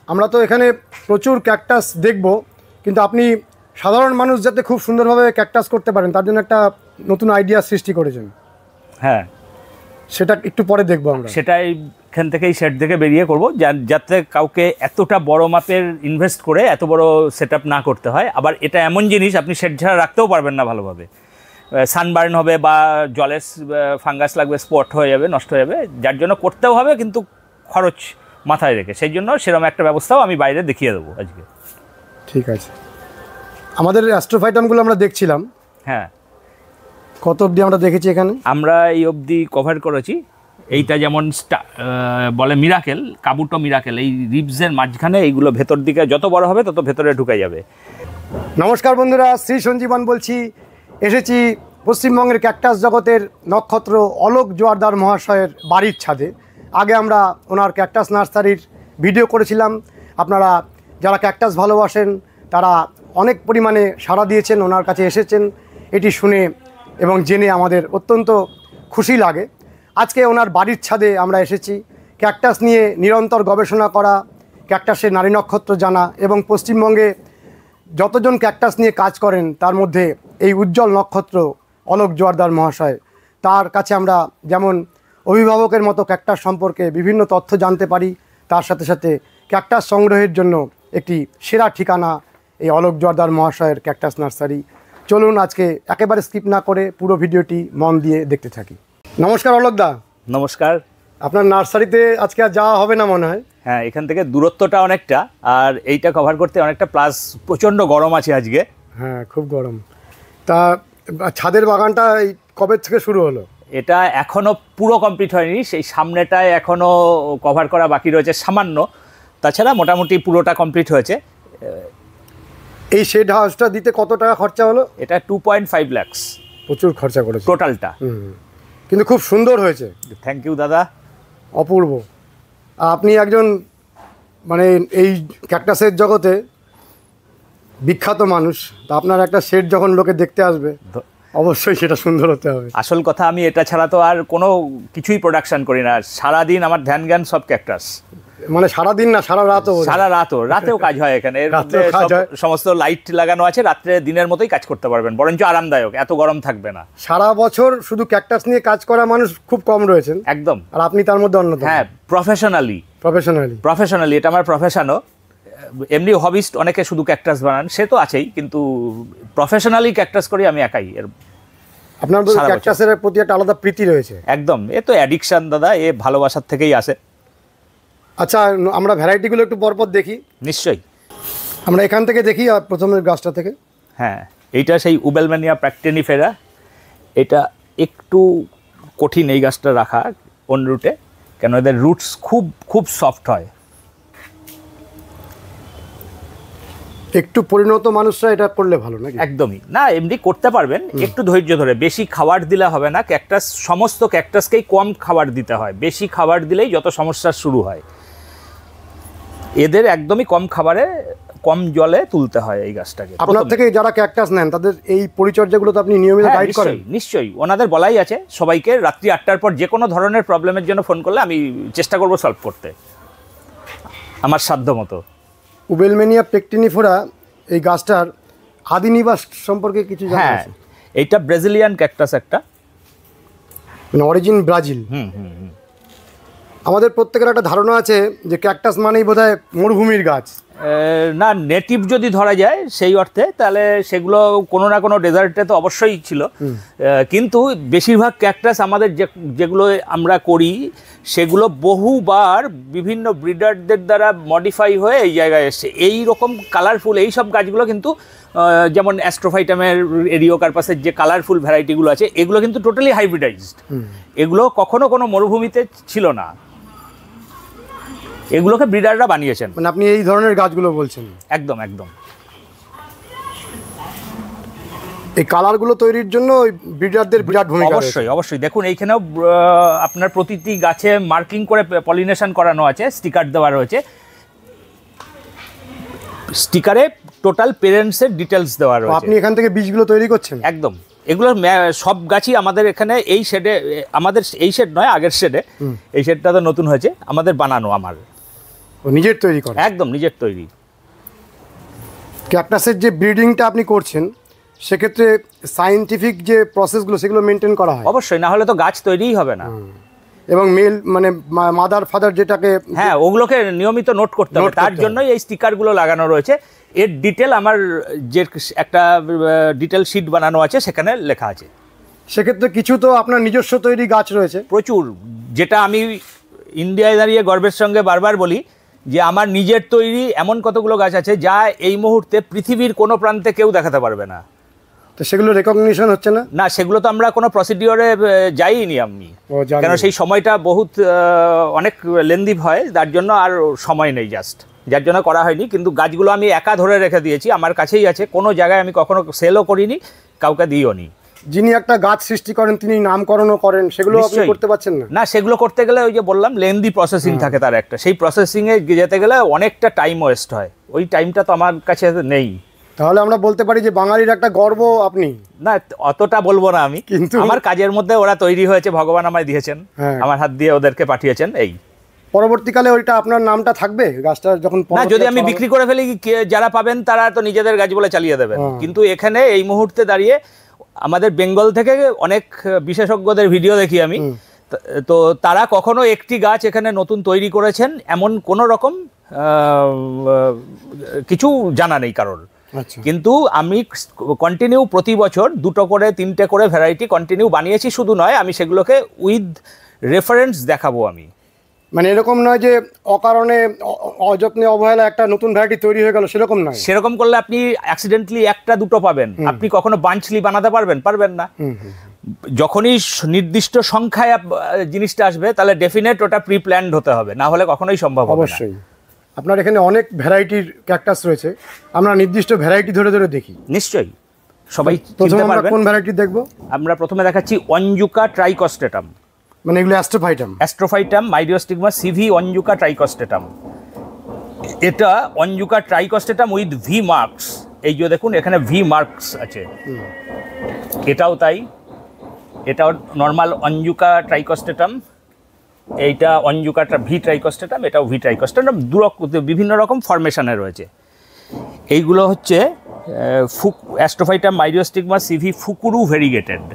আমরা তো এখানে প্রচুর ক্যাকটাস দেখব, কিন্তু আপনি সাধারণ মানুষ যাতে খুব সুন্দরভাবে ক্যাকটাস করতে পারেন তার জন্য একটা নতুন আইডিয়া সৃষ্টি করেছেন। হ্যাঁ, সেটা একটু পরে দেখবো আমরা। সেটাই এখান থেকেই সেট থেকে বেরিয়ে করব, যাতে কাউকে এতটা বড় মাপের ইনভেস্ট করে এত বড় সেট না করতে হয়। আবার এটা এমন জিনিস আপনি সেট ছাড়া রাখতেও পারবেন না ভালোভাবে, সানবার্ন হবে বা জলের ফাঙ্গাস লাগবে, স্পট হয়ে যাবে, নষ্ট হয়ে যাবে, যার জন্য করতেও হবে কিন্তু খরচ মাথায় রেখে। সেই জন্য সেরকম একটা ব্যবস্থাও আমি বাইরে দেখিয়ে দেবো আজকে। ঠিক আছে, আমাদের অ্যাস্ট্রোফাইটামগুলো আমরা দেখছিলাম। হ্যাঁ, কত অবধি আমরা দেখেছি এখানে? আমরা এই অবধি কভার করেছি। এইটা যেমন বলে মিরাকেল, কাবুটো মিরাকেল, এই রিবসের মাঝখানে এইগুলো ভেতর দিকে যত বড় হবে তত ভেতরে ঢুকে যাবে। নমস্কার বন্ধুরা, শ্রী সঞ্জীবন বলছি। এসেছি পশ্চিমবঙ্গের ক্যাকটাস জগতের নক্ষত্র অলোক জোয়ারদার মহাশয়ের বাড়ির ছাদে। আগে আমরা ওনার ক্যাকটাস নার্সারির ভিডিও করেছিলাম। আপনারা যারা ক্যাকটাস ভালোবাসেন তারা অনেক পরিমাণে সাড়া দিয়েছেন, ওনার কাছে এসেছেন। এটি শুনে এবং জেনে আমাদের অত্যন্ত খুশি লাগে। আজকে ওনার বাড়ির ছাদে আমরা এসেছি ক্যাকটাস নিয়ে নিরন্তর গবেষণা করা, ক্যাকটাসের নারী নক্ষত্র জানা এবং পশ্চিমবঙ্গে যতজন ক্যাকটাস নিয়ে কাজ করেন তার মধ্যে এই উজ্জ্বল নক্ষত্র অলোক জোয়ারদার মহাশয়, তার কাছে আমরা যেমন অভিভাবকের মতো ক্যাকটাস সম্পর্কে বিভিন্ন তথ্য জানতে পারি, তার সাথে সাথে ক্যাকটাস সংগ্রহের জন্য একটি সেরা ঠিকানা এই অলোক জোয়ারদার মহাশয়ের ক্যাকটাস নার্সারি। চলুন আজকে একেবারে স্কিপ না করে পুরো ভিডিওটি মন দিয়ে দেখতে থাকি। নমস্কার অলোকদা। নমস্কার। আপনার নার্সারিতে আজকে আর যাওয়া হবে না মনে হয়? হ্যাঁ, এখান থেকে দূরত্বটা অনেকটা, আর এইটা কভার করতে অনেকটা, প্লাস প্রচণ্ড গরম আছে আজকে। হ্যাঁ, খুব গরম। তা ছাদের বাগানটা কবে থেকে শুরু হলো? এটা এখনও পুরো কমপ্লিট হয়নি, সেই সামনেটায় এখনও কভার করা বাকি রয়েছে সামান্য, তাছাড়া মোটামুটি পুরোটা কমপ্লিট হয়েছে। এই শেড হাউসটা দিতে কত টাকা খরচা হলো? এটা 2.5 lakhs। প্রচুর খরচা করেছে টোটালটা, কিন্তু খুব সুন্দর হয়েছে। থ্যাংক ইউ দাদা। অপূর্ব। আপনি একজন মানে এই ক্যাকটাসের জগতে বিখ্যাত মানুষ, তা আপনার একটা শেড যখন লোকে দেখতে আসবে অবশ্যই সেটা সুন্দর হতে হবে। আসল কথা, আমি এটা ছাড়া তো আর কোনো কিছুই প্রোডাকশন করি না। সারাদিন আমার ধ্যান জ্ঞান সব ক্যাকটাস। মানে সারাদিন না, সারা রাতও? সারা রাতেও কাজ হয় এখানে। সমস্ত লাইট লাগানো আছে, রাত্রে দিনের মতোই কাজ করতে পারবেন, বরঞ্চ আরামদায়ক, এত গরম থাকবে না। সারা বছর শুধু ক্যাকটাস নিয়ে কাজ করা মানুষ খুব কম রয়েছেন। একদম। আর আপনি তার মধ্যে অন্যতম। হ্যাঁ, প্রফেশনালি এটা আমার প্রফেশনও। এমনি হবিস্ট অনেকে শুধু ক্যাকটাস বানান, সে তো আছেই, কিন্তু প্রফেশনালি ক্যাকটাস করি আমি একাই। আপনার ক্যাকটাসের প্রতি একটা আলাদা প্রীতি রয়েছে। একদম, এ তো অ্যাডিকশন দাদা, এ ভালোবাসার থেকেই আসে। আচ্ছা, আমরা ভ্যারাইটিগুলো একটু পরপর দেখি। নিশ্চয়ই, আমরা এখান থেকে দেখি প্রথমের গাছটা থেকে। হ্যাঁ, এইটা সেই উবেলম্যানিয়া প্র্যাকটেনিফেরা। এটা একটু কঠিন এই গাছটা রাখা অন রুটে, কেন এদের রুটস খুব খুব সফট হয়। একটু পরিণত মানুষরা এটা করলে ভালো নাকি? একদমই না, এমনি করতে পারবেন, একটু ধৈর্য ধরে। বেশি খাবার দিলে হবে না। ক্যাকটাস, সমস্ত ক্যাকটাসকেই কম খাবার দিতে হয়। বেশি খাবার দিলেই যত সমস্যা শুরু হয়। এদের একদমই কম খাবারে, কম জলে তুলতে হয় এই গাছটাকে। আপনার থেকে যারা ক্যাকটাস নেন তাদের এই পরিচর্যাগুলো তো আপনি নিয়মিত গাইড করেন? নিশ্চয়ই, ওনাদের বলাই আছে সবাইকে রাত্রি 8টার পর যে কোনো ধরনের প্রবলেমের জন্য ফোন করলে আমি চেষ্টা করব সলভ করতে আমার সাধ্য মতো। উবেলম্যানিয়া প্র্যাকটেনিফেরা এই গাছটার আদি নিবাস সম্পর্কে কিছু জানা আছে? এইটা ব্রাজিলিয়ান ক্যাকটাস, একটা মানে অরিজিন ব্রাজিল। আমাদের প্রত্যেকের একটা ধারণা আছে যে ক্যাকটাস মানেই বোধহয় মরুভূমির গাছ। না, নেটিভ যদি ধরা যায় সেই অর্থে, তাহলে সেগুলো কোনো না কোনো ডেজার্টে তো অবশ্যই ছিল, কিন্তু বেশিরভাগ ক্যাকটাস আমাদের যেগুলো আমরা করি সেগুলো বহুবার বিভিন্ন ব্রিডারদের দ্বারা মডিফাই হয়ে এই জায়গায় এসছে। এই রকম কালারফুল এই সব গাছগুলো কিন্তু, যেমন অ্যাস্ট্রোফাইটামের, এরিওকার্পাসের যে কালারফুল ভ্যারাইটিগুলো আছে, এগুলো কিন্তু টোটালি হাইব্রিডাইজড। এগুলো কখনো কোনো মরুভূমিতে ছিল না, এগুলোকে ব্রিডাররা বানিয়েছেন। মানে আপনি এই ধরনের গাছগুলো বলছেন? একদম একদম। এই কালারগুলো তৈরির জন্য ব্রিডারদের বিরাট ভূমিকা। অবশ্যই অবশ্যই। দেখুন, এইখানেও আপনার প্রতিটি গাছে মার্কিং করে পলিনেশন করানো আছে, স্টিকার দেওয়া রয়েছে। স্টিকারে টোটাল পেরেন্টসের ডিটেলস দেওয়া রয়েছে। আপনি এখান থেকে বীজগুলো তৈরি করছেন? একদম। এগুলো সব গাছই আমাদের এখানে এই শেডে, আমাদের এই শেড নয়, আগের শেডে, এই শেডটা তো নতুন হয়েছে, আমাদের বানানো। আমার ও নিজের তৈরি করে? একদম নিজের তৈরি। ক্যাকটাসের যে ব্রিডিংটা আপনি করছেন সেক্ষেত্রে সায়েন্টিফিক যে প্রসেসগুলো সেগুলো মেনটেন করা হয়? অবশ্যই, না হলে তো গাছ তৈরিই হবে না। এবং মেল মানে মাদার ফাদার যেটাকে, হ্যাঁ, ওগুলোকে নিয়মিত নোট করতে হবে। তার জন্যই এই স্টিকারগুলো লাগানো রয়েছে। এর ডিটেল আমার যে একটা ডিটেল শিট বানানো আছে সেখানে লেখা আছে। সেক্ষেত্রে কিছু তো আপনার নিজস্ব তৈরি গাছ রয়েছে? প্রচুর, যেটা আমি ইন্ডিয়ায় দাঁড়িয়ে গর্বের সঙ্গে বারবার বলি যে আমার নিজের তৈরি এমন কতগুলো গাছ আছে যা এই মুহূর্তে পৃথিবীর কোনো প্রান্তে কেউ দেখাতে পারবে না। তো সেগুলো রেকগনিশন হচ্ছে না? না, সেগুলো তো আমরা কোনো প্রসিডিওরে যাইনি আমি, কেন সেই সময়টা বহুত অনেক লেন্দি হয়, তার জন্য আর সময় নেই জাস্ট, যার জন্য করা হয়নি। কিন্তু গাছগুলো আমি একা ধরে রেখে দিয়েছি, আমার কাছেই আছে, কোনো জায়গায় আমি কখনো সেলও করিনি, কাউকে দিইও নি। যিনি একটা গাছ সৃষ্টি করেন তিনি নামকরণও করেন, সেগুলো আপনি করতে পারছেন না? না, সেগুলো করতে গেলে ওই যে বললাম লেন্দি প্রসেসিং থাকে তার একটা, সেই প্রসেসিংয়ে যেতে গেলে অনেকটা টাইম ওয়েস্ট হয়, ওই টাইমটা তো আমার কাছে নেই। তাহলে আমরা বলতে পারি যে বাঙালির একটা গর্ব আপনি? না, অতটা বলবো না আমি, কিন্তু আমার কাজের মধ্যে ওরা তৈরি হয়েছে, ভগবান আমায় দিয়েছেন, আমার হাত দিয়ে ওদেরকে পাঠিয়েছেন। এই পরবর্তীকালে ওইটা আপনার নামটা থাকবে গাছটা যখন? না, যদি আমি বিক্রি করে ফেলি, যারা পাবেন তারা তো নিজেদের গাছ বলে চালিয়ে দেবেন, কিন্তু এখানে এই মুহূর্তে দাঁড়িয়ে আমাদের বেঙ্গল থেকে অনেক বিশেষজ্ঞদের ভিডিও দেখি আমি, তো তারা কখনো একটি গাছ এখানে নতুন তৈরি করেছেন এমন কোনো রকম কিছু জানা নেই কারোর। কিন্তু আমি কন্টিনিউ প্রতি বছর 2টো করে 3টে করে ভ্যারাইটি কন্টিনিউ বানিয়েছি। শুধু নয়, আমি সেগুলোকে উইথ রেফারেন্স দেখাবো আমি। মানে এরকম নয় যে অকারণে অযত্নে অবহেলা একটা নতুন ভ্যারাইটি তৈরি হয়ে গেল, সেরকম নয়। সেরকম করলে আপনি অ্যাক্সিডেন্টলি 1টা 2টো পাবেন, আপনি কখনো বাঞ্চলি বানাতে পারবেন না। যখনই নির্দিষ্ট সংখ্যায় জিনিসটা আসবে তাহলে ডেফিনেট ওটা প্রি প্ল্যান্ড হতে হবে, না হলে কখনোই সম্ভব হবে না। অবশ্যই। আপনার এখানে অনেক ভ্যারাইটির ক্যাকটাস রয়েছে, আমরা নির্দিষ্ট ভ্যারাইটি ধরে ধরে দেখি। নিশ্চয়ই, সবাই চিনতে পারবেন। কোন ভ্যারাইটি দেখব? আমরা প্রথমে দেখাচ্ছি অঞ্জুকা ট্রাইকস্টেটাম। মানে এগুলো অ্যাস্ট্রোফাইটাম মাইরিওস্টিগমা সিভি অঞ্জুকা ট্রাইকস্টেটাম। এটা অঞ্জুকা ট্রাইকস্টেটাম উইথ ভি মার্কস। এই যে দেখুন এখানে ভি মার্কস আছে, এটাও তাই। এটাও নর্মাল অঞ্জুকা ট্রাইকস্টেটাম, এইটা অঞ্জুকা ভি ট্রাইকস্টেটাম, এটাও ভি ট্রাইকস্টেটাম, বিভিন্ন রকম ফরমেশনে রয়েছে। এইগুলো হচ্ছে অ্যাস্ট্রোফাইটাম মাইরিওস্টিগমা সিভি ফুকুরু ভেরিগেটেড।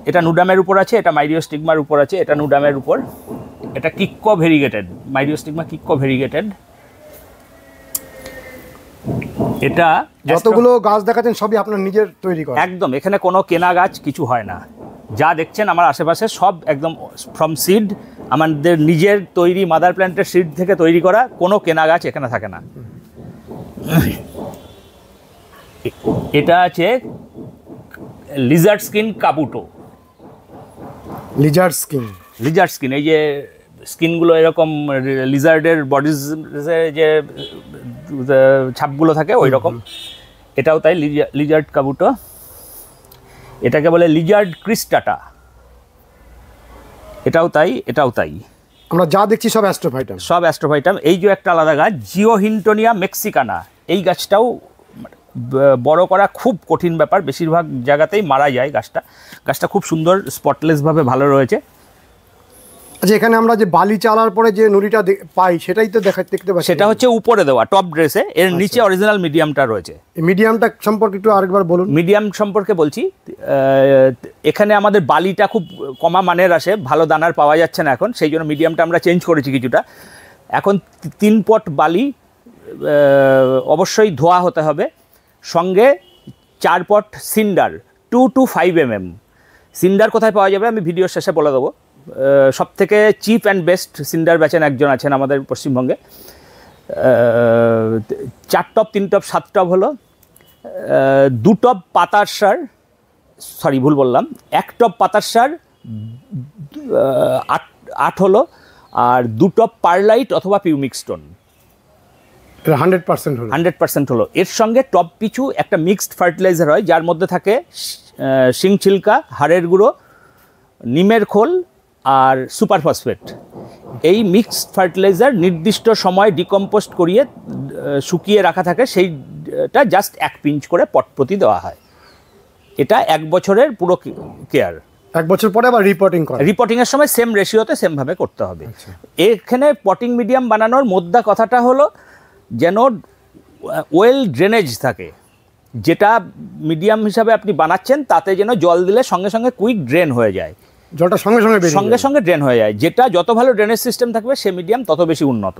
এটা নুডামের উপর আছে, এটা মাইরিওস্টিগমার উপর আছে, এটা নুডামের উপর। এটা কিক্কো ভেরিগেটেড, মাইরিওস্টিগমা কিক্কো ভেরিগেটেড। এটা যতগুলো গাছ দেখাচ্ছেন সবই আপনার নিজের তৈরি করা? একদম, এখানে কোনো কেনা গাছ কিছু হয় না। যা দেখছেন আমার আশেপাশে সব একদম ফ্রম সিড, আমাদের নিজের তৈরি মাদার প্ল্যান্টের সিড থেকে তৈরি করা, কোনো কেনা গাছ এখানে থাকে না। এটা আছে লিজার্ড স্কিন কাবুটো। লিজার্ড স্কিন, এই যে স্কিনগুলো এরকম লিজার্ডের বডিজ যে ছাপগুলো থাকে ওই রকম, এটাও তাই, লিজার্ড কাবুটো। এটাকে বলে লিজার্ড ক্রিস্টাটা, এটাও তাই। আমরা যা দেখছি সব অ্যাস্ট্রোফাইটাম। এই যে একটা আলাদা গাছ জিওহিন্টোনিয়া মেক্সিকানা, এই গাছটাও বড় করা খুব কঠিন ব্যাপার, বেশিরভাগ জায়গাতেই মারা যায় গাছটা খুব সুন্দর স্পটলেসভাবে ভালো রয়েছে। আচ্ছা, এখানে আমরা যে বালি চালার পরে যে নুড়িটা পাই সেটাই তো দেখতে পাচ্ছি? সেটা হচ্ছে উপরে দেওয়া টপ ড্রেসে, এর নিচে অরিজিনাল মিডিয়ামটা রয়েছে। এই মিডিয়ামটা সম্পর্কে একটু আরেকবার বলুন। মিডিয়াম সম্পর্কে বলছি, এখানে আমাদের বালিটা খুব কমা মানের আসে, ভালো দানার পাওয়া যাচ্ছে না এখন, সেই জন্য মিডিয়ামটা আমরা চেঞ্জ করেছি কিছুটা। এখন 3 পট বালি অবশ্যই ধোয়া হতে হবে, সঙ্গে 4 পট সিন্ডার 2 to 5 mm। সিন্ডার কোথায় পাওয়া যাবে আমি ভিডিওর শেষে বলে দেবো। সব থেকে চিপ অ্যান্ড বেস্ট সিন্ডার বেচেন একজন আছেন আমাদের পশ্চিমবঙ্গে। 4 টব 3 টব 7 টব হলো, 2 টব পাতার সার, 1 টব পাতার সার 8 হলো, আর 2 টব পারলাইট অথবা পিউমিক স্টোন। 100% হলো। এর সঙ্গে টব পিছু একটা মিক্সড ফার্টিলাইজার হয়, যার মধ্যে থাকে শিং ছিলকা, হাড়ের গুঁড়ো, নিমের খোল আর সুপার ফসফেট। এই মিক্সড ফার্টিলাইজার নির্দিষ্ট সময় ডিকম্পোস্ট করিয়ে শুকিয়ে রাখা থাকে, সেইটা জাস্ট 1 পিঞ্চ করে পট প্রতি দেওয়া হয়। এটা 1 বছরের পুরো কেয়ার। 1 বছর পরে আবার রিপোর্টিং করে। রিপোর্টিং এর সময় সেম রেশিওতে সেম ভাবে করতে হবে। এখানে পটিং মিডিয়াম বানানোর মোদ্দা কথাটা হলো যেন ওয়েল ড্রেনেজ থাকে, যেটা মিডিয়াম হিসাবে আপনি বানাচ্ছেন তাতে যেন জল দিলে সঙ্গে সঙ্গে কুইক ড্রেন হয়ে যায়, জলটা সঙ্গে সঙ্গে সঙ্গে সঙ্গে ড্রেন হয়ে যায়। যেটা যত ভালো ড্রেনেজ সিস্টেম থাকবে সে মিডিয়াম তত বেশি উন্নত।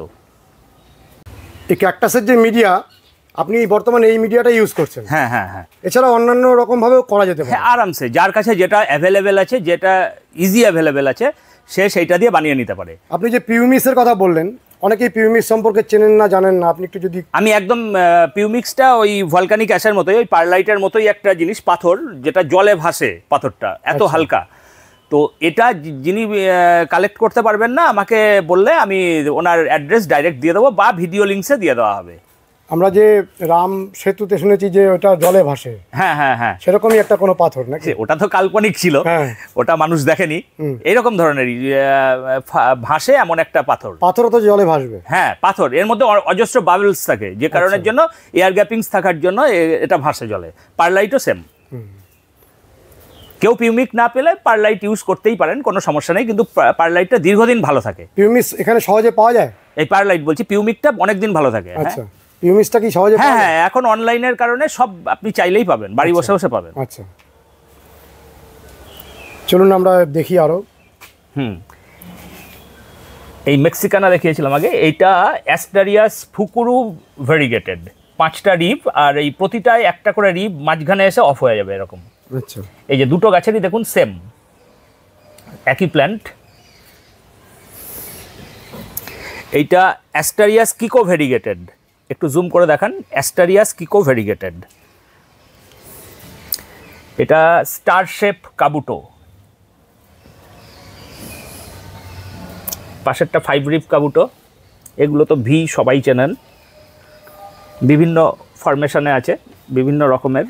এই ক্যাকটাসের যে মিডিয়া, আপনি বর্তমানে এই মিডিয়াটা ইউজ করছেন? হ্যাঁ হ্যাঁ হ্যাঁ, এছাড়া অন্যান্য রকমভাবেও করা যেতে পারে? হ্যাঁ আরামসে, যার কাছে যেটা অ্যাভেলেবেল আছে, যেটা ইজি অ্যাভেলেবেল আছে, সে সেইটা দিয়ে বানিয়ে নিতে পারে। আপনি যে পিউমিক্সের কথা বললেন, অনেকেই পিউমিক্স সম্পর্কে চেনেন না, জানেন না, আপনি একটু যদি। আমি একদম পিউমিক্সটা ওই ভলকানিক অ্যাশের মতোই, ওই পারলাইটের মতোই একটা জিনিস, পাথর যেটা জলে ভাসে, পাথরটা এত হালকা। তো এটা যিনি কালেক্ট করতে পারবেন না, আমাকে বললে আমি ওনার অ্যাড্রেস ডাইরেক্ট দিয়ে দেবো বা ভিডিও লিঙ্কসে দিয়ে দেওয়া হবে। আমরা যে রাম সেতুতে শুনেছি যে ওটা জলে ভাসে, হ্যাঁ হ্যাঁ হ্যাঁ, সেরকমই একটা কোনো পাথর নাকি? ওটা তো কাল্পনিক ছিল, ওটা মানুষ দেখেনি। এইরকম ধরনেরই ভাসে এমন একটা পাথর। পাথরও তো জলে ভাসবে? হ্যাঁ পাথর, এর মধ্যে অজস্র বাবলস থাকে, যে কারণের জন্য এয়ার গ্যাপিংস থাকার জন্য এটা ভাসে জলে। পারলাইটও সেম। কেউ পিউমিক না পেলে পারলাইট ইউজ করতেই পারেন, কোনো সমস্যা নেই, কিন্তু পারলাইটটা দীর্ঘদিন ভালো থাকে। পিউমিক্স এখানে সহজে পাওয়া যায়? এই পারলাইট বলছি, পিউমিকটা অনেকদিন ভালো থাকে। আচ্ছা, পিউমিক্সটা কি সহজে? হ্যাঁ হ্যাঁ, এখন অনলাইনের কারণে সব আপনি চাইলেই পাবেন, বাড়ি বসে বসে পাবেন। আচ্ছা, চলুন আমরা দেখি আরো। এই মেক্সিকানা দেখিয়েছিলাম আগে, এইটা অ্যাস্টারিয়াস ফুকুরু ভেরিগেটেড, 5টা রিব, আর এই প্রতিটায় একটা করে রিব মাঝখানে এসে অফ হয়ে যাবে এরকম। আচ্ছা, এই যে দুটো গাছেরই দেখুন সেম, একই প্ল্যান্ট। এইটা অ্যাস্টারিয়াস কিকো ভেরিগেটেড, একটু জুম করে দেখান, অ্যাস্টারিয়াস কিকো ভেরিগেটেড। এটা স্টার শেপ কাবুটো, পাশেরটা 5 রিব কাবুটো। এগুলো তো ভি সবাই চেনেন, বিভিন্ন ফরমেশনে আছে, বিভিন্ন রকমের।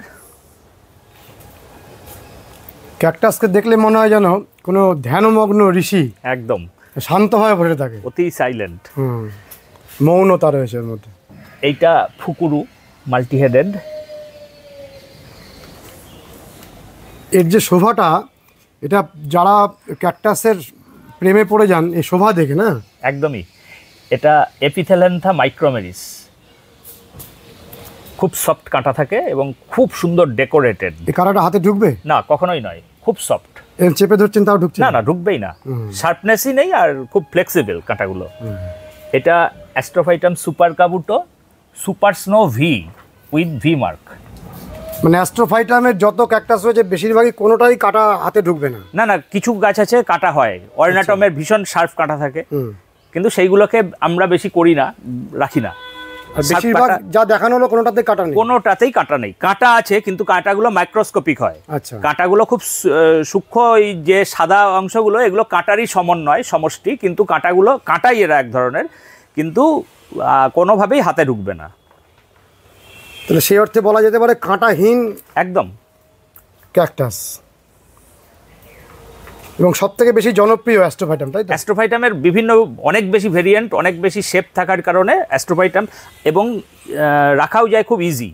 ক্যাকটাসকে দেখলে মনে হয় যেন কোনো ধ্যানমগ্ন ঋষি, একদম শান্তভাবে বসে থাকে, অতি সাইলেন্ট, মৌনতা রয়েছে এর মধ্যে। এইটা ফুকুরু মাল্টিহেডেড। এর যে শোভাটা, এটা যারা ক্যাকটাসের প্রেমে পড়ে যান এই শোভা দেখে, না? একদমই। এটা এপিথেলেন্থা মাইক্রোমেরিস, খুব সফট কাঁটা থাকে এবং খুব সুন্দর ডেকোরেটেড। এই কাঁটাটা হাতে ঢুকবে না, কখনোই নয়, খুব সফট। চেপে ধরছেন তাও ঢুকছে না? না, ঢুকবেই না, শার্পনেসই নেই, আর খুব ফ্লেক্সিবল কাঁটাগুলো। এটা astrophytum super kabuto, super snow V with V mark. মানে অ্যাস্ট্রোফাইটামের যত ক্যাকটাস রয়েছে বেশিরভাগই কোনোটাই কাঁটা হাতে ঢুকবে না? না না, কিছু গাছ আছে কাঁটা হয়, অর্নাটমের ভীষণ শার্প কাঁটা থাকে, কিন্তু সেইগুলোকে আমরা বেশি করি না, রাখি না। বেশিরভাগ যা দেখানো হলো কোনোটাতেই কাঁটা নেই? কোনোটাতেই কাঁটা নেই, কাঁটা আছে কিন্তু কাঁটাগুলো মাইক্রোস্কোপিক হয়। আচ্ছা, কাঁটাগুলো কাঁটাগুলো খুব সূক্ষ্ম, এই যে সাদা অংশগুলো এগুলো কাঁটারই সমন্বয়, সমষ্টি, কিন্তু কাঁটাগুলো কাঁটাই এরা এক ধরনের, কিন্তু কোনোভাবেই হাতে ঢুকবে না। তাহলে সেই অর্থে বলা যেতে পারে কাঁটাহীন একদম ক্যাকটাস। এবং সব থেকে বেশি জনপ্রিয় অ্যাস্ট্রোফাইটাম, তাই তো? অ্যাস্ট্রোফাইটামের বিভিন্ন অনেক বেশি ভেরিয়েন্ট, অনেক বেশি শেপ থাকার কারণে অ্যাস্ট্রোফাইটাম, এবং রাখাও যায় খুব ইজি।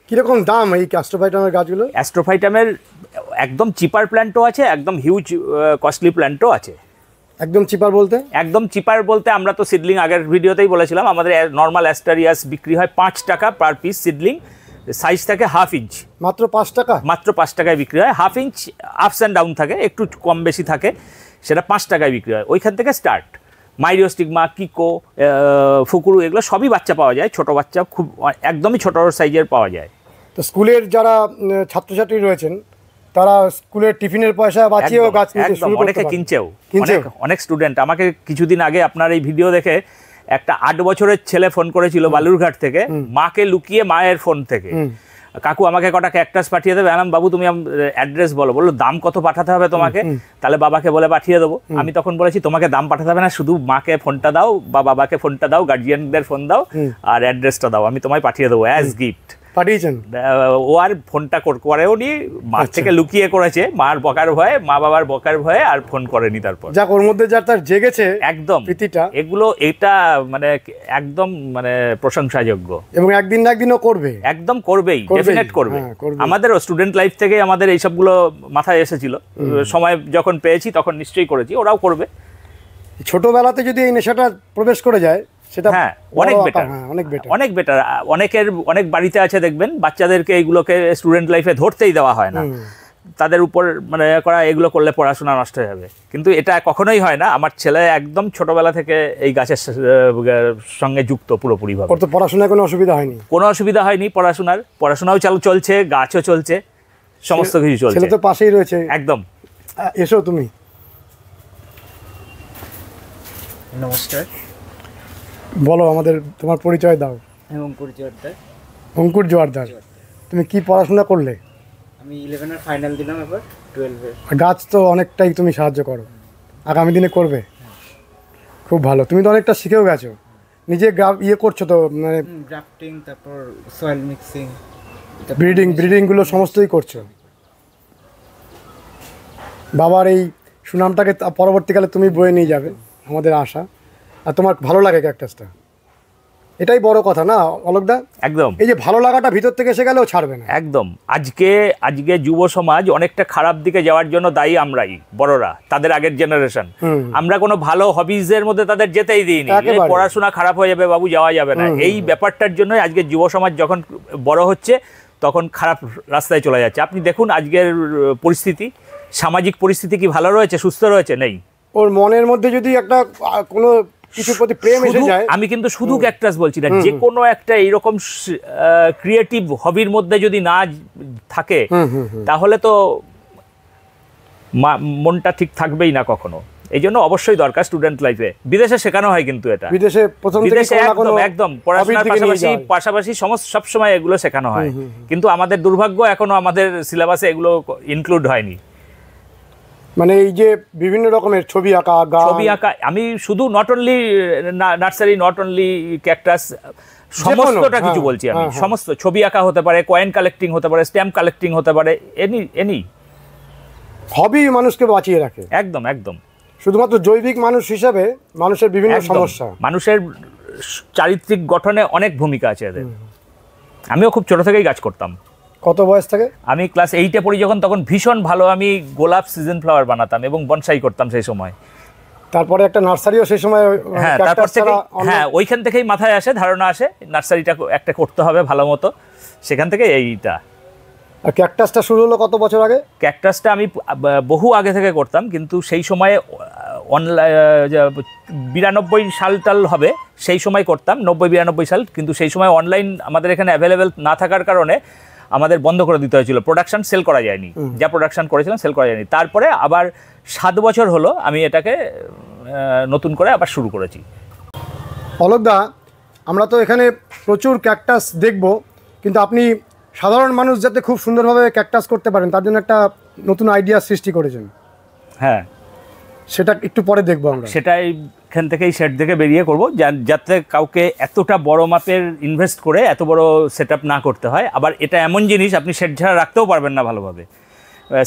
কীরকম দাম এই অ্যাস্ট্রোফাইটামের গাছগুলো? অ্যাস্ট্রোফাইটামের একদম চিপার প্ল্যান্টও আছে, একদম হিউজ কস্টলি প্ল্যান্টও আছে। একদম চিপার বলতে? একদম চিপার বলতে আমরা তো সিডলিং আগের ভিডিওতেই বলেছিলাম, আমাদের নর্মাল অ্যাস্টারিয়াস বিক্রি হয় 5 টাকা পার পিস সিডলিং, সাইজ থাকে 1/2 ইঞ্চ। মাত্র 5 টাকা? মাত্র 5 টাকায় বিক্রি হয়। 1/2 ইঞ্চ আপস অ্যান্ড ডাউন থাকে, একটু কম বেশি থাকে, সেটা 5 টাকায় বিক্রি হয়। ওইখান থেকে স্টার্ট। মাইরিওস্টিগমা, কিকো, ফুকুরু, এগুলো সবই বাচ্চা পাওয়া যায়, ছোট বাচ্চা, খুব একদমই ছোট সাইজের পাওয়া যায়। তো স্কুলের যারা ছাত্রছাত্রী রয়েছেন তারা স্কুলের টিফিনের পয়সা বাঁচিয়েও গাছ কিনতে শুরু করতে পারে? অনেকে কিনছেও, অনেক স্টুডেন্ট। আমাকে কিছুদিন আগে আপনার এই ভিডিও দেখে একটা 8 বছরের ছেলে ফোন করেছিল বালুরঘাট থেকে, মাকে লুকিয়ে মায়ের ফোন থেকে, কাকু আমাকে কটা ক্যাকটাস পাঠিয়ে দেবে। আলাম বাবু তুমি অ্যাড্রেস বলো। বললো দাম কত পাঠাতে হবে তোমাকে? তাহলে বাবাকে বলে পাঠিয়ে দেবো। আমি তখন বলেছি তোমাকে দাম পাঠাতে হবে না, শুধু মাকে ফোনটা দাও বা বাবাকে ফোনটা দাও, গার্জিয়ানদের ফোন দাও আর অ্যাড্রেসটা দাও, আমি তোমায় পাঠিয়ে দেবো অ্যাজ গিফট। পাঠিয়েছেন? ও আর ফোনটা করেও নি, মার থেকে লুকিয়ে করেছে, মার বকার ভয়ে, মা বাবার বকার ভয়ে আর ফোন করেনি। তারপর যাক, ওর মধ্যে যার তার জেগেছে একদম প্রীতিটা, এটা মানে একদম মানে প্রশংসাযোগ্য। এবং একদিন না একদিনও করবে, একদম করবেই, ডেফিনেট করবে। করবে। আমাদেরও স্টুডেন্ট লাইফ থেকে আমাদের এইসবগুলো মাথায় এসেছিল, সময় যখন পেয়েছি তখন নিশ্চয়ই করেছি, ওরাও করবে। ছোটবেলাতে যদি এই নেশাটা প্রবেশ করে যায় সেটা অনেক বেটার, অনেক বেটার। অনেক বাড়িতে আছে দেখবেন বাচ্চাদেরকে এইগুলোকে স্টুডেন্ট লাইফে ধরতেই দেওয়া হয় না, তাদের উপর মানে করা এগুলো করলে পড়াশোনা নষ্ট হয়ে যাবে, কিন্তু এটা কখনোই হয় না। আমার ছেলে একদম ছোটবেলা থেকে এই গাছের সঙ্গে যুক্ত পুরোপুরিভাবে। ওর তো পড়াশোনায় কোনো অসুবিধা হয়নি? কোনো অসুবিধা হয়নি, পড়াশোনাও চলছে, গাছও চলছে, সমস্ত কিছু চলছে। ছেলে তো পাশেই রয়েছে। একদম। এসো তুমি। নমস্কার। বলো, আমাদের তোমার পরিচয় দাও। অঙ্কুর জোয়ারদার। অঙ্কুর জোয়ারদার, তুমি কি পড়াশোনা করলে? আমি 11 ফাইনাল দিলাম, এবার 12 গাছ তো অনেকটাই তুমি সাহায্য করো, আগামী দিনে করবে। খুব ভালো, তুমি তো অনেকটা শিখেও গেছো, নিজে ইয়ে করছো তো, মানে গ্রাফটিং, তারপর সয়েল মিক্সিং, ব্রিডিংগুলো সমস্তই করছো। বাবার এই সুনামটাকে পরবর্তীকালে তুমি বয়ে নিয়ে যাবে, আমাদের আশা। আর তোমার ভালো লাগে ক্যাকটাসটা, এটাই বড় কথা না অলোকদা? একদম। এই যে ভালো লাগাটা ভিতর থেকে এসে গেলেও ছাড়বে না। একদম। আজকে যুব সমাজ অনেকটা খারাপ দিকে যাওয়ার জন্য দায়ী আমরাই, বড়রা, তাদের আগের জেনারেশন। আমরা কোনো ভালো হবিজের মধ্যে তাদের যেতেই দিইনি, পড়াশোনা খারাপ হয়ে যাবে বাবু, যাওয়া যাবে না, এই ব্যাপারটার জন্যই আজকে যুব সমাজ যখন বড় হচ্ছে তখন খারাপ রাস্তায় চলে যাচ্ছে। আপনি দেখুন আজকের পরিস্থিতি, সামাজিক পরিস্থিতি কি ভালো রয়েছে, সুস্থ রয়েছে? নেই। ওর মনের মধ্যে যদি একটা কোনো কিছুর প্রতি প্রেম এসে যায়, আমি কিন্তু শুধু ক্যাকটাস বলছি না, যে কোনো একটা এইরকম ক্রিয়েটিভ হবির মধ্যে যদি না থাকে তাহলে তো মনটা ঠিক থাকবেই না কখনো। এই জন্য অবশ্যই দরকার স্টুডেন্ট লাইফে। বিদেশে শেখানো হয় কিন্তু এটা, বিদেশে একদম পড়াশোনার পাশাপাশি সবসময় এগুলো শেখানো হয়, কিন্তু আমাদের দুর্ভাগ্য এখনো আমাদের সিলেবাসে এগুলো ইনক্লুড হয়নি। মানে এই যে বিভিন্ন রকমের ছবি আঁকা, আমি শুধু not only nursery, not only cactus, সমস্তটা কিছু বলছি আমি। সমস্ত ছবি আঁকা হতে পারে, কয়েন কালেক্টিং হতে পারে, স্ট্যাম্প কালেক্টিং হতে পারে, এনি হবি মানুষকে বাঁচিয়ে রাখে। একদম একদম। শুধুমাত্র জৈবিক মানুষ হিসাবে মানুষের বিভিন্ন সমস্যা, মানুষের চারিত্রিক গঠনে অনেক ভূমিকা আছে এদের। আমিও খুব ছোট থেকেই গাছ করতাম। কত বয়স থেকে? আমি ক্লাস 8-এ পড়ি যখন, তখন ভীষণ ভালো আমি গোলাপ সিজন ফ্লাওয়ার বানাতাম এবং বনসাই করতাম সেই সময়। তারপরে একটা নার্সারিও সেই সময়, তারপর থেকে ওইখান থেকেই মাথায় আসে, ধারণা আসে নার্সারিটা একটা করতে হবে ভালো মতো, সেখান থেকে এইটা। আর ক্যাকটাসটা শুরু হলো কত বছর আগে? ক্যাকটাসটা আমি বহু আগে থেকে করতাম, কিন্তু সেই সময়ে অনলাইন 92 সাল হবে, সেই সময় করতাম 90-92 সাল, কিন্তু সেই সময় অনলাইন আমাদের এখানে অ্যাভেলেবেল না থাকার কারণে আমাদের বন্ধ করে দিতে হয়েছিল, প্রোডাকশন সেল করা যায়নি, যা প্রোডাকশন করেছিলাম সেল করা যায়নি। তারপরে আবার 7 বছর হলো আমি এটাকে নতুন করে আবার শুরু করেছি। অলোকদা, আমরা তো এখানে প্রচুর ক্যাকটাস দেখব, কিন্তু আপনি সাধারণ মানুষ যাতে খুব সুন্দরভাবে ক্যাকটাস করতে পারেন তার জন্য একটা নতুন আইডিয়া সৃষ্টি করেছেন। হ্যাঁ, সেটা একটু পরে দেখবো আমরা। সেটাই এখান থেকেই সেট থেকে বেরিয়ে করবো, যাতে কাউকে এতটা বড় মাপের ইনভেস্ট করে এত বড় সেট না করতে হয়। আবার এটা এমন জিনিস আপনি সেট ছাড়া রাখতেও পারবেন না ভালোভাবে,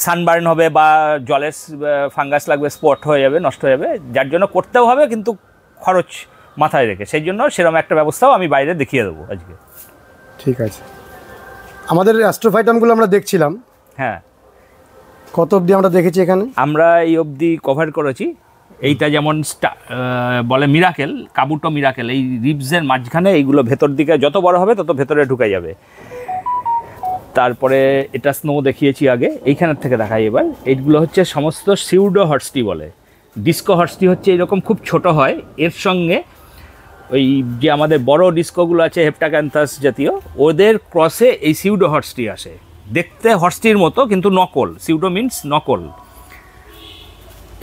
সানবার্ন হবে বা জলের ফাঙ্গাস লাগবে, স্পট হয়ে যাবে, নষ্ট হয়ে যাবে, যার জন্য করতেও হবে কিন্তু খরচ মাথায় রেখে। সেই জন্য সেরকম একটা ব্যবস্থাও আমি বাইরে দেখিয়ে দেবো আজকে। ঠিক আছে। আমাদের অ্যাস্ট্রোফাইটামগুলো আমরা দেখছিলাম। হ্যাঁ, কত অবধি আমরা দেখেছি এখানে? আমরা এই অবধি কভার করেছি। এইটা যেমন বলে মিরাকেল, কাবুটো মিরাকেল, এই রিবসের মাঝখানে এইগুলো ভেতর দিকে যত বড় হবে তত ভেতরে ঢুকে যাবে। তারপরে এটা স্নো দেখিয়েছি আগে, এইখানের থেকে দেখাই এবার। এইগুলো হচ্ছে সমস্ত সিউডো হর্সটি বলে। ডিস্কো হর্সটি হচ্ছে এরকম খুব ছোট হয়, এর সঙ্গে ওই যে আমাদের বড় ডিস্কোগুলো আছে হেপ্টাক্যান্থাস জাতীয়, ওদের ক্রসে এই সিউডো হর্সটি আসে। দেখতে হর্সটির মতো কিন্তু নকল, সিউডো মিনস নকল।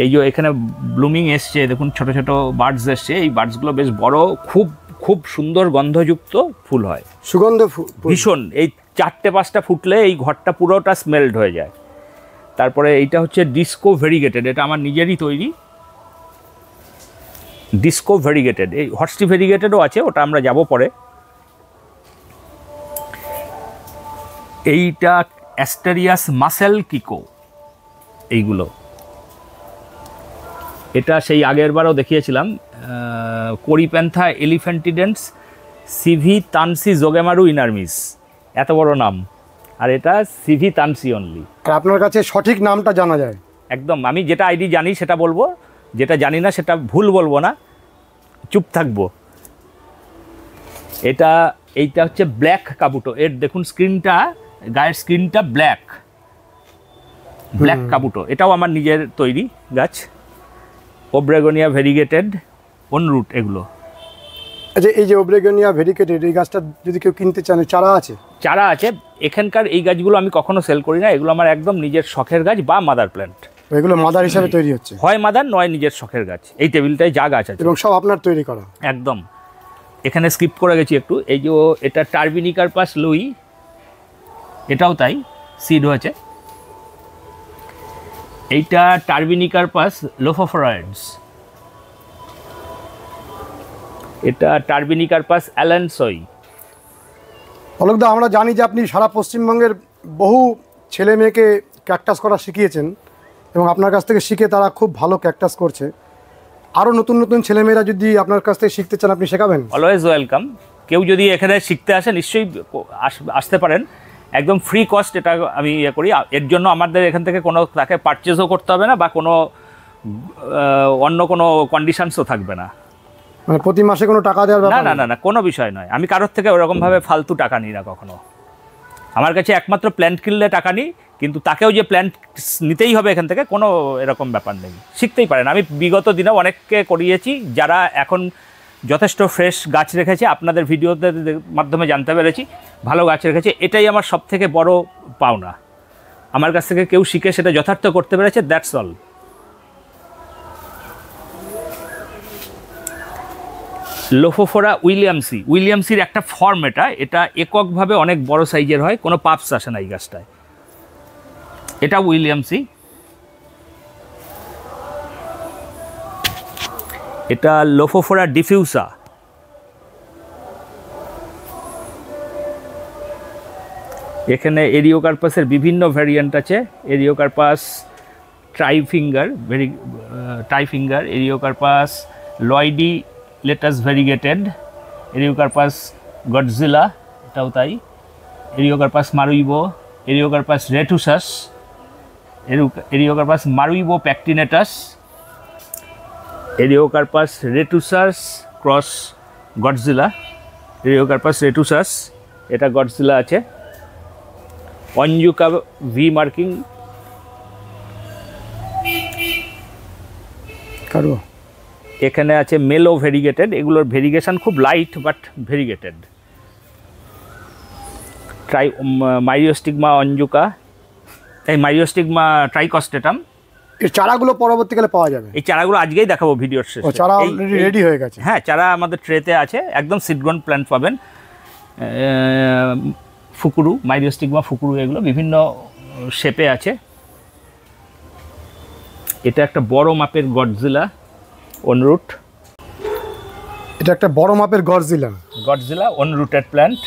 এই যে এখানে ব্লুমিং এসছে, দেখুন ছোট ছোট বার্ডস এসছে, এই বার্ডসগুলো বেশ বড়, খুব খুব সুন্দর গন্ধযুক্ত ফুল হয়, সুগন্ধ ভীষণ। এই 4-5টা ফুটলে এই ঘরটা পুরোটা স্মেলড হয়ে যায়। তারপরে এইটা হচ্ছে ডিস্কো ভেরিগেটেড, এটা আমার নিজেরই তৈরি ডিস্কো ভেরিগেটেড। এই হর্সটি ভেরিগেটেডও আছে, ওটা আমরা যাব পরে। এইটা অ্যাস্টেরিয়াস মাসেল কিকো, এইগুলো। এটা সেই আগের বারও দেখিয়েছিলাম, কোরিপ্যান্থা এলিফ্যান্টিডেন্স সিভি তানসি জোগেমারু ইনারমিস, এত বড় নাম। আর এটা সিভি তানসি অনলি। আর আপনার কাছে সঠিক নামটা জানা যায়? একদম, আমি যেটা আইডি জানি সেটা বলবো, যেটা জানি না সেটা ভুল বলবো না, চুপ থাকবো। এইটা হচ্ছে ব্ল্যাক কাবুটো। এর দেখুন স্ক্রিনটা, গায়ের স্ক্রিনটা ব্ল্যাক কাবুটো। এটাও আমার নিজের তৈরি গাছ, ওব্রেগনিয়া ভেরিগেটেড, অনরুট এগুলো। আচ্ছা, এই যে ওব্রেগনিয়া ভেরিগেটেড, এই গাছটা যদি কেউ কিনতে চান, চারা আছে? চারা আছে। এখানকার এই গাছগুলো আমি কখনো সেল করি না, এগুলো আমার একদম নিজের শখের গাছ বা মাদার প্ল্যান্ট। এগুলো মাদার হিসাবে তৈরি হচ্ছে? হয় মাদার, নয় নিজের শখের গাছ। এই টেবিলটায় যা গাছ আছে এবং সব আপনার তৈরি করা? একদম। এখানে স্কিপ করে গেছি একটু, এই যে এটা টার্বিনিকারপাস লুই, এটাও তাই, সিড হয়েছে। এইটা টার্বিনিকারপাস লোফোফোরয়েডস, এটা টার্বিনিকারপাস অ্যালানসই। অলোকদা, আমরা জানি যে আপনি সারা পশ্চিমবঙ্গের বহু ছেলে মেয়েকে ক্যাকটাস করা শিখিয়েছেন এবং আপনার কাছ থেকে শিখে তারা খুব ভালো ক্যাকটাস করছে। আরও নতুন নতুন ছেলেমেয়েরা যদি আপনার কাছ থেকে শিখতে চান, আপনি শেখাবেন? Always welcome. কেউ যদি এখানে শিখতে আসে নিশ্চয়ই আসতে পারেন, একদম ফ্রি কস্ট এটা আমি করি। এর জন্য আমাদের এখান থেকে কোনো তাকে পারচেজও করতে হবে না, বা কোনো অন্য কোনো কন্ডিশনসও থাকবে না। মানে প্রতি মাসে কোনো টাকা দেওয়ার না ব্যাপার? না না না, কোনো বিষয় নয়। আমি কারোর থেকে ওরকমভাবে ফালতু টাকা নিই না কখনো। আমার কাছে একমাত্র প্ল্যান্ট কিনলে টাকা নিই, কিন্তু তাকেও যে প্ল্যান্ট নিতেই হবে এখান থেকে, কোনো এরকম ব্যাপার নেই। শিখতেই পারেন। আমি বিগত দিনেও অনেককে করিয়েছি যারা এখন যথেষ্ট ফ্রেশ গাছ রেখেছে, আপনাদের ভিডিওতে মাধ্যমে জানতে পেরেছি ভালো গাছ রেখেছে। এটাই আমার সবথেকে বড় পাওনা। আমার কাছ থেকে কেউ শিখে সেটা যথার্থ করতে পেরেছে, দ্যাটস অল। লোফোফোরা উইলিয়ামসির একটা ফর্ম, এটা এককভাবে অনেক বড় সাইজের হয়, কোনো পাপস আসে না এই গাছটায়। এটা উইলিয়ামসি। এটা লোফোফোরা ডিফিউসা। এখানে এরিওকার্পাসের বিভিন্ন ভ্যারিয়েন্ট আছে। এরিওকার্পাস ট্রাইফিঙ্গার, এরিওকার্পাস লয়েডি লেটাস ভ্যারিগেটেড, এরিওকার্পাস গডজিলা, এটাও তাই, এরিওকার্পাস মারুইবো, এরিওকার্পাস রেটুসাস, এরিওকার্পাস মারুইবো প্যাকটিনেটাস, এরিওকার্পাস রেটুসাস ক্রস গডজিলা, এরিওকার্পাস রেটুসাস, এটা গডজিলা আছে। অঞ্জুকা ভি মার্কিং, এখানে আছে মেলো ভেরিগেটেড। এগুলোর ভেরিগেশন খুব লাইট বাট ভেরিগেটেড। মাইরিওস্টিগমা অঞ্জুকা, এই মাইরিওস্টিগমা ট্রাইকস্টেটাম। এর চারাগুলো পরবর্তীকালে পাওয়া যাবে? এই চারাগুলো আজকেই দেখাবো ভিডিওর শেষে। চারা অলরেডি রেডি হয়ে গেছে? হ্যাঁ, চারা আমাদের ট্রেতে আছে, একদম সিডগ্রন প্ল্যান্ট পাবেন। ফুকুরু, মাইরিওস্টিগমা ফুকুরু, এগুলো বিভিন্ন শেপে আছে। এটা একটা বড় মাপের গডজিলা অনরুট। এটা একটা বড় মাপের গডজিলা অনরুটেড প্ল্যান্ট।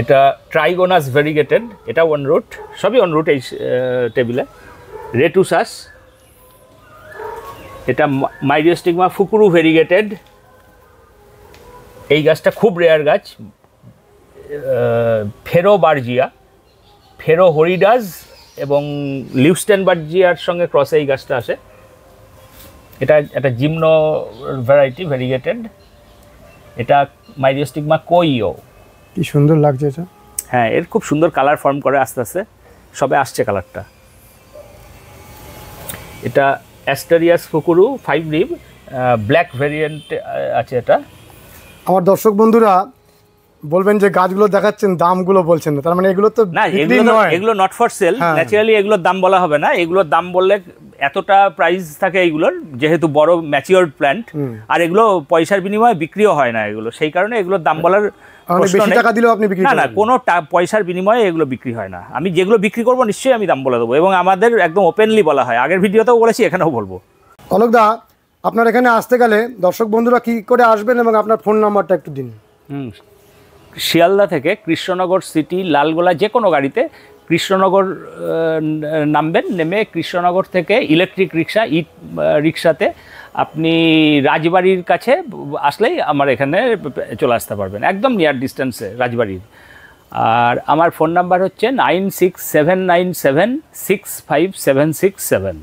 এটা ট্রাইগোনাস ভেরিগেটেড, এটা অনরুট, সবই অনরুট এই টেবিলে। রেটুসাস, এটা মাইরিওস্টিগমা ফুকুরু ভেরিগেটেড। এই গাছটা খুব রেয়ার গাছ, ফেরোবার্জিয়া, ফেরো হরিডাস এবং লিউস্টেনবার্জিয়ার সঙ্গে ক্রসে এই গাছটা আসে। এটা একটা জিমনো ভ্যারাইটি ভেরিগেটেড। এটা মাইরিওস্টিগমা কোইও। কি সুন্দর লাগছে এটা। হ্যাঁ, এর খুব সুন্দর কালার ফর্ম করে আস্তে আস্তে, সবে আসছে কালারটা। এটা অ্যাস্টেরিয়াস ফুকুরু 5 রিব, ব্ল্যাক ভেরিয়েন্ট আছে এটা। আমার দর্শক বন্ধুরা বলবেন যে গাছগুলো দেখাচ্ছেন, দামগুলো বলছেন না, তার মানে এগুলো তো না, এগুলো নট ফর সেল। ন্যাচারালি এগুলোর দাম বলা হবে না। এগুলোর দাম বললে এতটা প্রাইস থাকে এইগুলোর, যেহেতু বড় ম্যাচিওর প্ল্যান্ট, আর এগুলো পয়সার বিনিময়ে বিক্রিও হয় না এগুলো, সেই কারণে এগুলোর দাম বলার বেশি টাকা দিলেও আপনি বিক্রি না না, কোনো পয়সার বিনিময়ে এগুলো বিক্রি হয় না। আমি যেগুলো বিক্রি করবো নিশ্চয়ই আমি দাম বলে দেবো, এবং আমাদের একদম ওপেনলি বলা হয়। আগের ভিডিওতেও বলেছি, এখানেও বলবো। অলোকদা, আপনার এখানে আসতে গেলে দর্শক বন্ধুরা কি করে আসবেন এবং আপনার ফোন নাম্বারটা একটু দিন। শিয়ালদা থেকে কৃষ্ণনগর সিটি লালগোলা যে কোনো গাড়িতে কৃষ্ণনগর নামবেন, নেমে কৃষ্ণনগর থেকে ইলেকট্রিক রিক্সা রিক্সাতে আপনি রাজবাড়ির কাছে আসলেই আমার এখানে চলে আসতে পারবেন, একদম নিয়ার ডিস্টেন্সে রাজবাড়ির। আর আমার ফোন নাম্বার হচ্ছে 9679765767।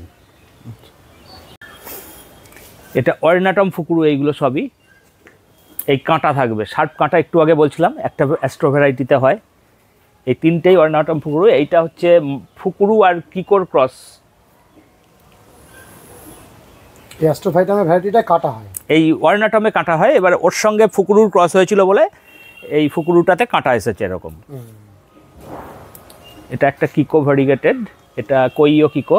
এটা অর্নাটম ফুকুরু, এইগুলো সবই। এই কাঁটা থাকবে, শার্প কাঁটা একটু আগে বলছিলাম একটা অ্যাস্ট্রো ভ্যারাইটিতে হয়। এই তিনটেই অর্নাটম ফুকুরু। এইটা হচ্ছে ফুকুরু আর কিকোর ক্রস। এই অ্যাস্ট্রোফাইটামের ভ্যারাইটিটা কাটা হয়, এই অর্নাটমে কাঁটা হয়, এবার ওর সঙ্গে ফুকুরুর ক্রস হয়েছিল বলে এই ফুকুরুটাতে কাঁটা এসেছে এরকম। এটা একটা কিকো ভ্যারিগেটেড, এটা কইও কিকো।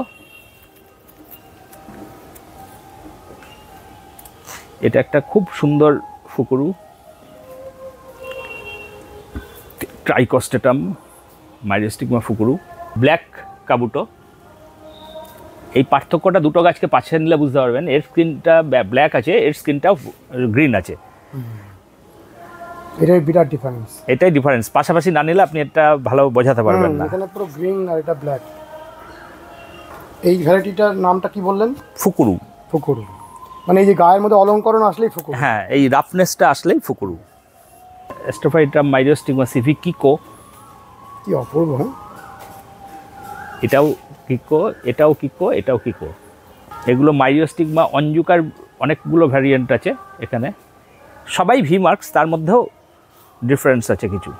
এটা একটা খুব সুন্দর ফুকুরু, ট্রাইকস্টেটাম মাইরিওস্টিগমা ফুকুরু, ব্ল্যাক কাবুটো। এই পার্থক্যটা দুটো গাছকে পাশে নিলে বুঝতে পারবেন। এর স্কিনটা ব্ল্যাক আছে, এর স্কিনটাও গ্রিন আছে। এটাই বিরাট ডিফারেন্স, এটাই ডিফারেন্স। পাশাপাশি না নিলে আপনি এটা ভালো বোঝাতে পারবেন না। এখানে পুরো গ্রিন আর এটা ব্ল্যাক। এই ভ্যারাইটিটার নামটা কি বললেন? ফুকুরু। ফুকুরু মানে এই যে গায়ের মধ্যে অলঙ্করণ আসলেই ফুকুরু। হ্যাঁ, এই রাফনেসটা আসলেই ফুকুরু। অ্যাস্ট্রোফাইটাম মাইরিওস্টিগমা সিভি কিকো, কি অপূর্ব। হ্যাঁ, এটাও কিকো, এটাও কিকো, এটাও কিকো। এগুলো মাইরিওস্টিগমা অঞ্জুকার অনেকগুলো ভ্যারিয়েন্ট আছে এখানে, সবাই ভি মার্কস, তার মধ্যেও ডিফারেন্স আছে কিছু।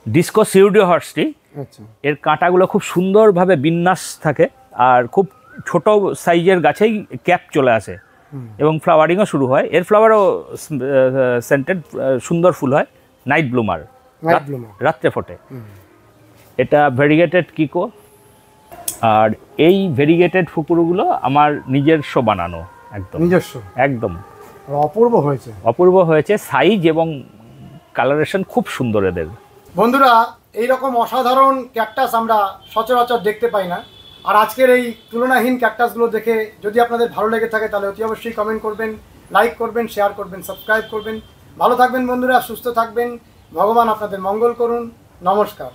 ডিস্কো সিউডিও হর্সটি, আচ্ছা, এর কাঁটাগুলো খুব সুন্দরভাবে বিন্যাস থাকে, আর খুব ছোট সাইজের গাছেই ক্যাপ চলে আসে এবং ফ্লাওয়ারিংও শুরু হয়। এর ফ্লাওয়ারও সেন্টেড সুন্দর ফুল হয়, নাইট ব্লুমার, রাত্রে ফোটে। এটা ভেরিগেটেড কিকো। আর এই ভেরিগেটেড ফুকুরুগুলো আমার নিজস্ব বানানো, একদম নিজস্ব, একদম অপূর্ব হয়েছে, অপূর্ব হয়েছে। সাইজ এবং কালারেশন খুব সুন্দর এদের। বন্ধুরা এইরকম অসাধারণ ক্যাকটাস আমরা সচরাচর দেখতে পাই না। আর আজকের এই তুলনাহীন ক্যাকটাসগুলো দেখে যদি আপনাদের ভালো লেগে থাকে তাহলে অতি অবশ্যই কমেন্ট করবেন, লাইক করবেন, শেয়ার করবেন, সাবস্ক্রাইব করবেন। ভালো থাকবেন বন্ধুরা, সুস্থ থাকবেন, ভগবান আপনাদের মঙ্গল করুন। নমস্কার।